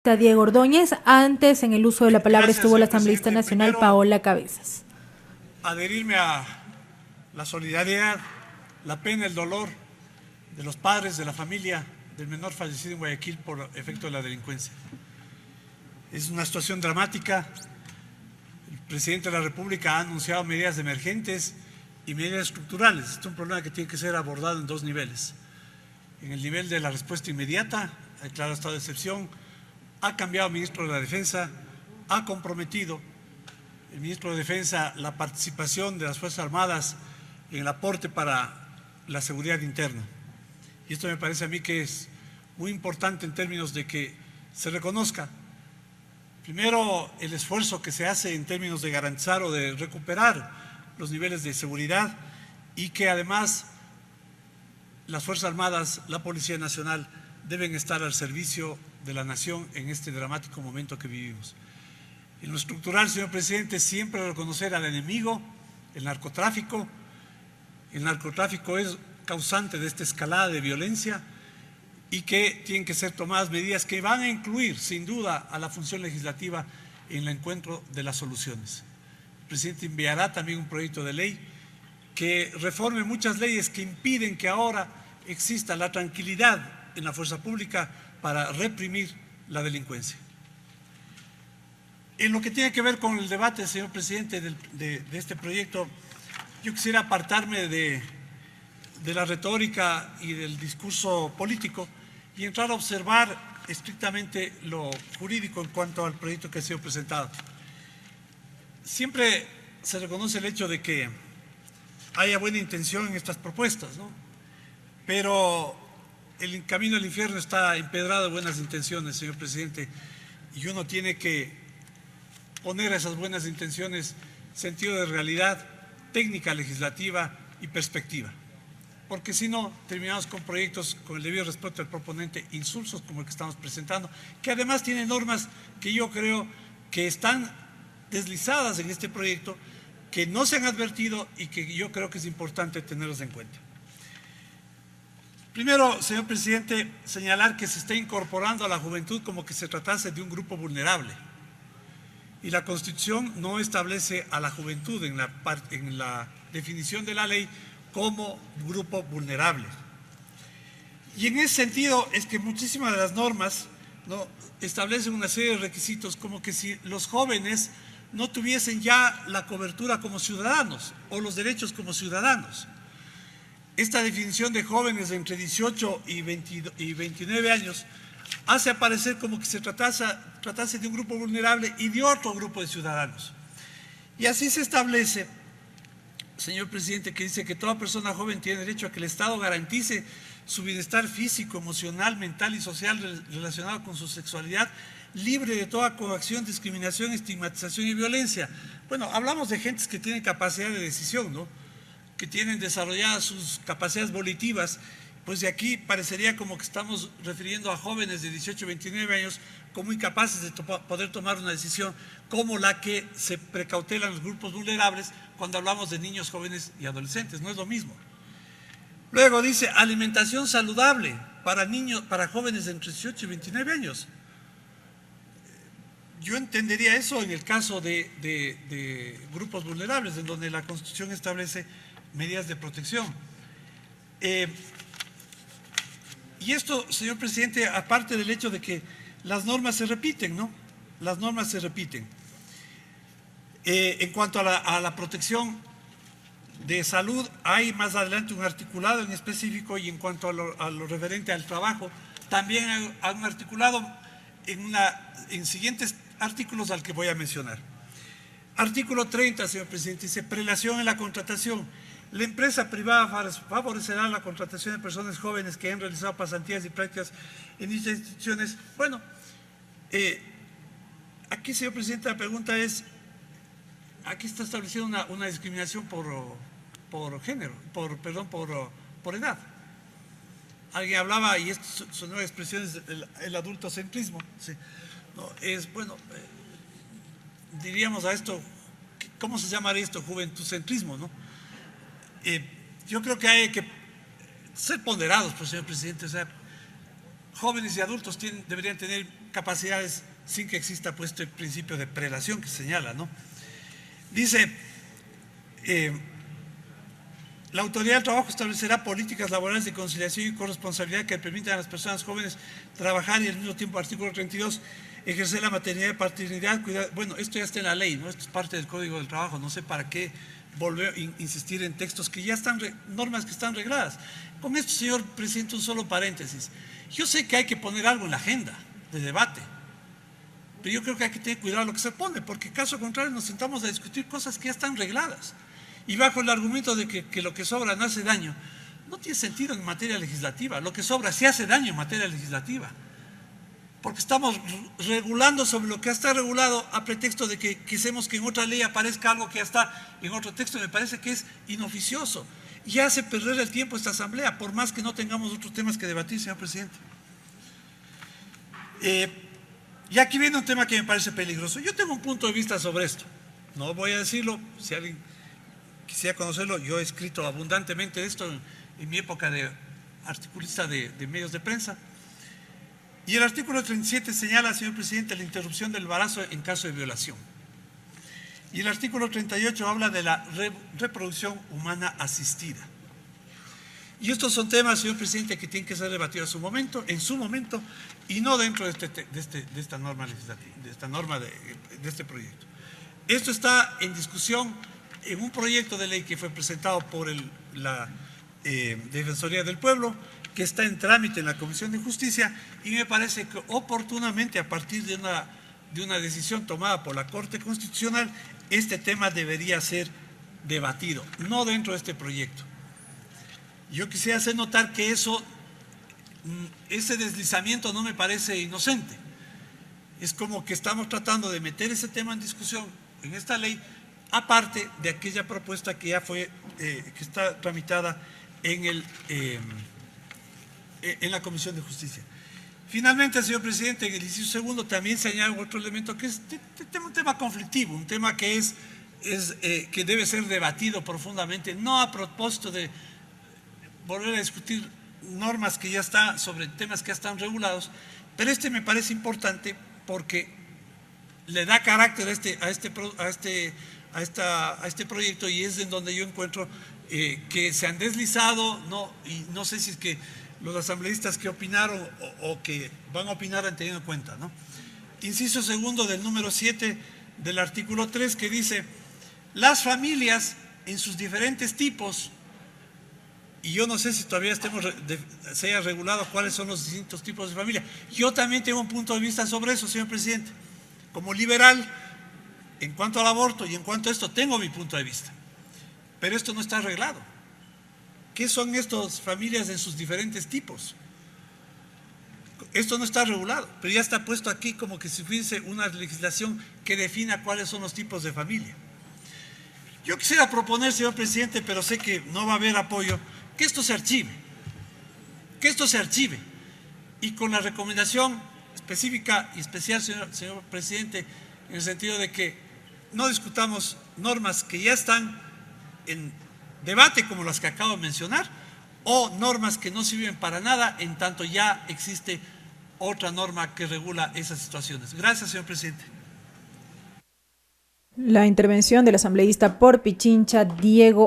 Diego Ordóñez. Antes, en el uso de la palabra Gracias, estuvo la señor asambleísta presidente. nacional Primero, Paola Cabezas. adherirme a la solidaridad, la pena, el dolor de los padres, de la familia del menor fallecido en Guayaquil por efecto de la delincuencia. Es una situación dramática. El presidente de la República ha anunciado medidas emergentes y medidas estructurales. Este es un problema que tiene que ser abordado en dos niveles. En el nivel de la respuesta inmediata, ha declarado estado de excepción, ha cambiado ministro de la Defensa, ha comprometido el ministro de Defensa la participación de las Fuerzas Armadas en el aporte para la seguridad interna. Y esto me parece a mí que es muy importante en términos de que se reconozca, primero, el esfuerzo que se hace en términos de garantizar o de recuperar los niveles de seguridad y que además las Fuerzas Armadas, la Policía Nacional deben estar al servicio de la nación en este dramático momento que vivimos. En lo estructural, señor presidente, siempre reconocer al enemigo, el narcotráfico. El narcotráfico es causante de esta escalada de violencia y que tienen que ser tomadas medidas que van a incluir, sin duda, a la función legislativa en el encuentro de las soluciones. El presidente enviará también un proyecto de ley que reforme muchas leyes que impiden que ahora exista la tranquilidad en la fuerza pública para reprimir la delincuencia. En lo que tiene que ver con el debate, señor presidente, de este proyecto, yo quisiera apartarme de la retórica y del discurso político y entrar a observar estrictamente lo jurídico en cuanto al proyecto que ha sido presentado. Siempre se reconoce el hecho de que haya buena intención en estas propuestas, ¿no? Pero el camino al infierno está empedrado de buenas intenciones, señor presidente, y uno tiene que poner a esas buenas intenciones sentido de realidad, técnica legislativa y perspectiva. Porque si no, terminamos con proyectos, con el debido respeto al proponente, insulsos como el que estamos presentando, que además tiene normas que yo creo que están deslizadas en este proyecto, que no se han advertido y que yo creo que es importante tenerlos en cuenta. Primero, señor presidente, señalar que se está incorporando a la juventud como que se tratase de un grupo vulnerable. Y la Constitución no establece a la juventud en la definición de la ley como grupo vulnerable. Y en ese sentido es que muchísimas de las normas, ¿no?, establecen una serie de requisitos como que si los jóvenes no tuviesen ya la cobertura como ciudadanos o los derechos como ciudadanos. Esta definición de jóvenes de entre 18 y 29 años hace aparecer como que se tratase de un grupo vulnerable y de otro grupo de ciudadanos. Y así se establece, señor presidente, que dice que toda persona joven tiene derecho a que el Estado garantice su bienestar físico, emocional, mental y social relacionado con su sexualidad, libre de toda coacción, discriminación, estigmatización y violencia. Bueno, hablamos de gentes que tienen capacidad de decisión, ¿no?, que tienen desarrolladas sus capacidades volitivas. Pues de aquí parecería como que estamos refiriendo a jóvenes de 18 a 29 años como incapaces de poder tomar una decisión como la que se precautelan los grupos vulnerables cuando hablamos de niños, jóvenes y adolescentes. No es lo mismo. Luego dice alimentación saludable para niños, para jóvenes de entre 18 y 29 años. Yo entendería eso en el caso de grupos vulnerables, en donde la Constitución establece medidas de protección. Y esto, señor presidente, aparte del hecho de que las normas se repiten, ¿no? Las normas se repiten. En cuanto a la protección de salud, hay más adelante un articulado en específico, y en cuanto a lo referente al trabajo, también hay un articulado en siguientes artículos al que voy a mencionar. Artículo 30, señor presidente, dice prelación en la contratación. La empresa privada favorecerá la contratación de personas jóvenes que han realizado pasantías y prácticas en dichas instituciones. Bueno, aquí, señor presidente, la pregunta es, aquí está estableciendo una discriminación por género, por edad. Alguien hablaba, y estas son nuevas expresiones, el adultocentrismo. ¿Sí? No, bueno, diríamos a esto, ¿cómo se llamaría esto? Juventucentrismo, ¿no? Yo creo que hay que ser ponderados, pues, señor presidente. O sea, jóvenes y adultos deberían tener capacidades sin que exista puesto el principio de prelación que señala, ¿no? Dice, la autoridad del trabajo establecerá políticas laborales de conciliación y corresponsabilidad que permitan a las personas jóvenes trabajar y al mismo tiempo, artículo 32, ejercer la maternidad, paternidad, cuidado. Bueno, esto ya está en la ley, ¿no? Esto es parte del Código del Trabajo, no sé para qué volver a insistir en textos que ya están, normas que están regladas. Con esto, señor presidente, un solo paréntesis. Yo sé que hay que poner algo en la agenda de debate, pero yo creo que hay que tener cuidado a lo que se pone, porque caso contrario nos sentamos a discutir cosas que ya están regladas. Y bajo el argumento de que lo que sobra no hace daño, no tiene sentido en materia legislativa. Lo que sobra sí hace daño en materia legislativa, porque estamos regulando sobre lo que ya está regulado a pretexto de que quisimos que en otra ley aparezca algo que ya está en otro texto. Me parece que es inoficioso y hace perder el tiempo a esta asamblea, por más que no tengamos otros temas que debatir, señor presidente. Y aquí viene un tema que me parece peligroso. Yo tengo un punto de vista sobre esto, no voy a decirlo, si alguien quisiera conocerlo, yo he escrito abundantemente de esto en mi época de articulista de medios de prensa. Y el artículo 37 señala, señor presidente, la interrupción del embarazo en caso de violación. Y el artículo 38 habla de la reproducción humana asistida. Y estos son temas, señor presidente, que tienen que ser debatidos en su momento, y no dentro de esta norma legislativa, de este proyecto. Esto está en discusión en un proyecto de ley que fue presentado por la Defensoría del Pueblo, que está en trámite en la Comisión de Justicia, y me parece que oportunamente, a partir de una decisión tomada por la Corte Constitucional, este tema debería ser debatido, no dentro de este proyecto. Yo quisiera hacer notar que ese deslizamiento no me parece inocente. Es como que estamos tratando de meter ese tema en discusión en esta ley, aparte de aquella propuesta que ya fue, que está tramitada en la Comisión de Justicia. Finalmente, señor presidente, en el inciso segundo también se añade otro elemento que es un tema conflictivo, un tema que que debe ser debatido profundamente, no a propósito de volver a discutir normas que ya están, sobre temas que ya están regulados, pero me parece importante porque le da carácter a este proyecto, y es en donde yo encuentro que se han deslizado, y no sé si es que los asambleístas que opinaron o que van a opinar han tenido en cuenta, ¿no? Inciso segundo del número 7 del artículo 3, que dice: las familias en sus diferentes tipos, y yo no sé si todavía se haya regulado cuáles son los distintos tipos de familia. Yo también tengo un punto de vista sobre eso, señor presidente. Como liberal, en cuanto al aborto y en cuanto a esto, tengo mi punto de vista. Pero esto no está arreglado. ¿Qué son estas familias en sus diferentes tipos? Esto no está regulado, pero ya está puesto aquí como que si fuese una legislación que defina cuáles son los tipos de familia. Yo quisiera proponer, señor presidente, pero sé que no va a haber apoyo, que esto se archive. Y con la recomendación específica y especial, señor presidente, en el sentido de que no discutamos normas que ya están en debate, como las que acabo de mencionar, o normas que no sirven para nada, en tanto ya existe otra norma que regula esas situaciones. Gracias, señor presidente. La intervención del asambleísta por Pichincha, Diego